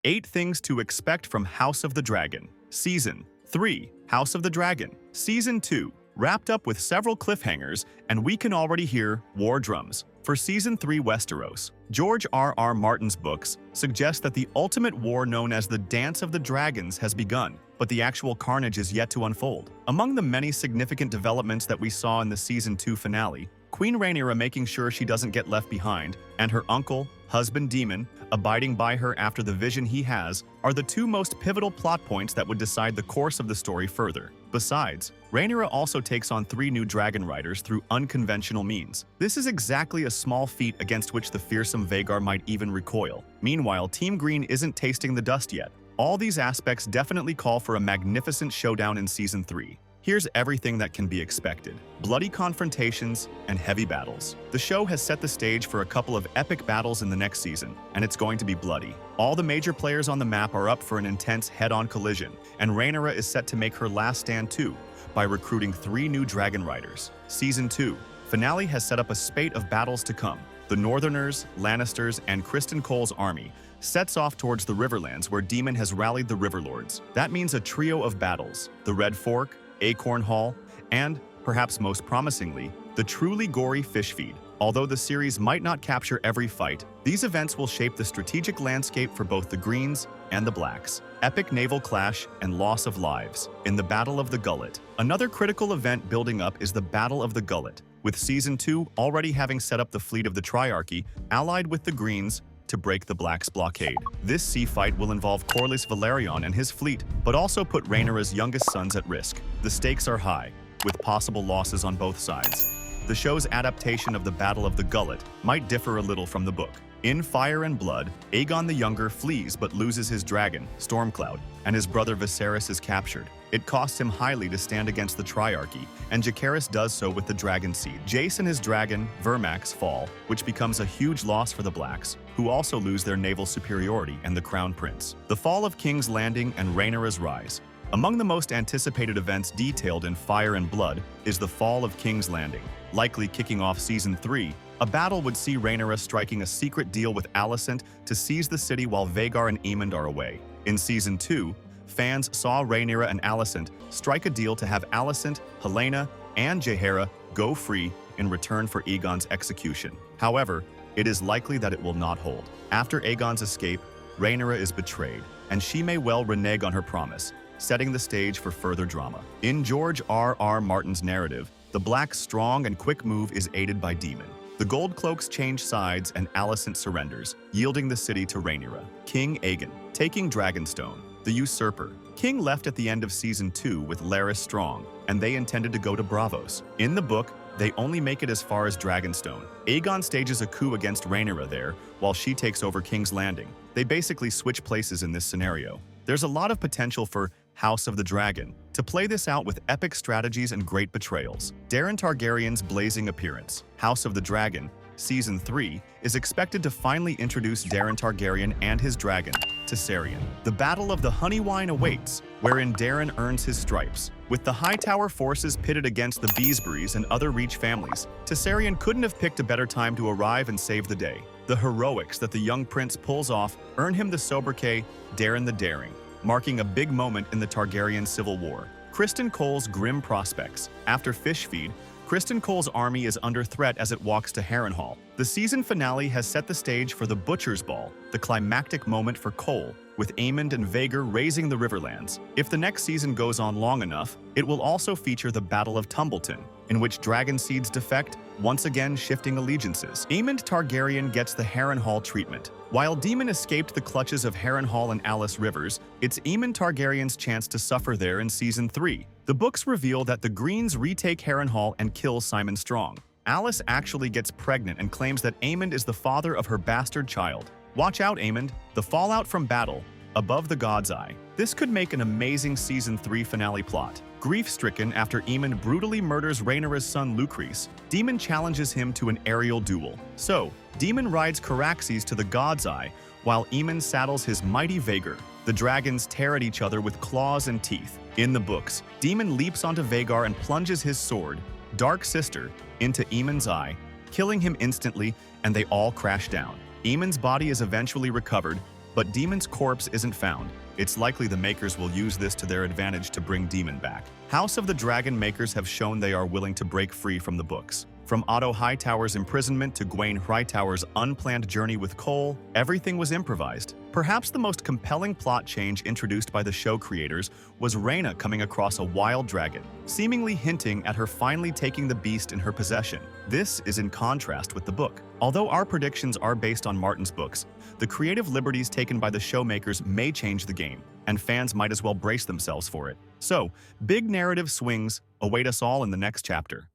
8 Things to Expect from House of the Dragon. Season 3, House of the Dragon. Season 2, wrapped up with several cliffhangers, and we can already hear war drums. For Season 3 Westeros, George R.R. Martin's books suggest that the ultimate war known as the Dance of the Dragons has begun, but the actual carnage is yet to unfold. Among the many significant developments that we saw in the Season 2 finale, Queen Rhaenyra making sure she doesn't get left behind, and her uncle, husband Daemon, abiding by her after the vision he has, are the 2 most pivotal plot points that would decide the course of the story further. Besides, Rhaenyra also takes on 3 new dragon riders through unconventional means. This is exactly a small feat against which the fearsome Vhagar might even recoil. Meanwhile, Team Green isn't tasting the dust yet. All these aspects definitely call for a magnificent showdown in Season 3. Here's everything that can be expected. Bloody confrontations and heavy battles. The show has set the stage for a couple of epic battles in the next season, and it's going to be bloody. All the major players on the map are up for an intense head-on collision, and Rhaenyra is set to make her last stand too, by recruiting 3 new dragon riders. Season 2 finale has set up a spate of battles to come. The Northerners, Lannisters, and Criston Cole's army sets off towards the Riverlands where Daemon has rallied the Riverlords. That means a trio of battles: the Red Fork, Acorn Hall, and, perhaps most promisingly, the truly gory fish feed. Although the series might not capture every fight, these events will shape the strategic landscape for both the Greens and the Blacks. Epic naval clash and loss of lives in the Battle of the Gullet. Another critical event building up is the Battle of the Gullet, with Season 2 already having set up the fleet of the Triarchy allied with the Greens to break the Blacks' blockade. This sea fight will involve Corlys Velaryon and his fleet, but also put Rhaenyra's youngest sons at risk. The stakes are high, with possible losses on both sides. The show's adaptation of the Battle of the Gullet might differ a little from the book. In Fire and Blood, Aegon the Younger flees but loses his dragon, Stormcloud, and his brother Viserys is captured. It costs him highly to stand against the Triarchy, and Jacaerys does so with the Dragon Seed. Jace and his dragon, Vermax, fall, which becomes a huge loss for the Blacks, who also lose their naval superiority and the Crown Prince. The fall of King's Landing and Rhaenyra's rise. Among the most anticipated events detailed in Fire and Blood is the fall of King's Landing. Likely kicking off Season 3, a battle would see Rhaenyra striking a secret deal with Alicent to seize the city while Vhagar and Aemond are away. In Season 2, fans saw Rhaenyra and Alicent strike a deal to have Alicent, Helaena, and Jaehaera go free in return for Aegon's execution. However, it is likely that it will not hold. After Aegon's escape, Rhaenyra is betrayed, and she may well renege on her promise, setting the stage for further drama. In George R.R. Martin's narrative, the Black's strong and quick move is aided by Daemon. The Goldcloaks change sides and Alicent surrenders, yielding the city to Rhaenyra. King Aegon, taking Dragonstone. The Usurper. King left at the end of Season 2 with Larys Strong, and they intended to go to Braavos. In the book, they only make it as far as Dragonstone. Aegon stages a coup against Rhaenyra there, while she takes over King's Landing. They basically switch places in this scenario. There's a lot of potential for House of the Dragon to play this out with epic strategies and great betrayals. Daeron Targaryen's blazing appearance. House of the Dragon, Season 3, is expected to finally introduce Daeron Targaryen and his dragon, Targaryen. The Battle of the Honeywine awaits, wherein Daeron earns his stripes. With the Hightower forces pitted against the Beesburys and other Reach families, Targaryen couldn't have picked a better time to arrive and save the day. The heroics that the young prince pulls off earn him the sobriquet Daeron the Daring, marking a big moment in the Targaryen Civil War. Criston Cole's grim prospects. After Fish Feed, Criston Cole's army is under threat as it walks to Harrenhal. The season finale has set the stage for the Butcher's Ball, the climactic moment for Cole, with Aemond and Vhagar raising the Riverlands. If the next season goes on long enough, it will also feature the Battle of Tumbleton, in which dragon seeds defect, once again shifting allegiances. Aemond Targaryen gets the Harrenhal treatment. While Daemon escaped the clutches of Harrenhal and Alice Rivers, it's Aemond Targaryen's chance to suffer there in Season 3. The books reveal that the Greens retake Harrenhal and kill Simon Strong. Alice actually gets pregnant and claims that Aemond is the father of her bastard child. Watch out, Aemond. The fallout from battle, above the God's Eye. This could make an amazing Season 3 finale plot. Grief-stricken after Aemond brutally murders Rhaenyra's son Lucrece, Daemon challenges him to an aerial duel. So, Daemon rides Caraxes to the God's Eye, while Aemond saddles his mighty Vhagar. The dragons tear at each other with claws and teeth. In the books, Daemon leaps onto Vhagar and plunges his sword, Dark Sister, into Aemond's eye, killing him instantly, and they all crash down. Aemond's body is eventually recovered, but Daemon's corpse isn't found. It's likely the makers will use this to their advantage to bring Daemon back. House of the Dragon makers have shown they are willing to break free from the books. From Otto Hightower's imprisonment to Gwaine Hightower's unplanned journey with Cole, everything was improvised. Perhaps the most compelling plot change introduced by the show creators was Rhaena coming across a wild dragon, seemingly hinting at her finally taking the beast in her possession. This is in contrast with the book. Although our predictions are based on Martin's books, the creative liberties taken by the showmakers may change the game, and fans might as well brace themselves for it. So, big narrative swings await us all in the next chapter.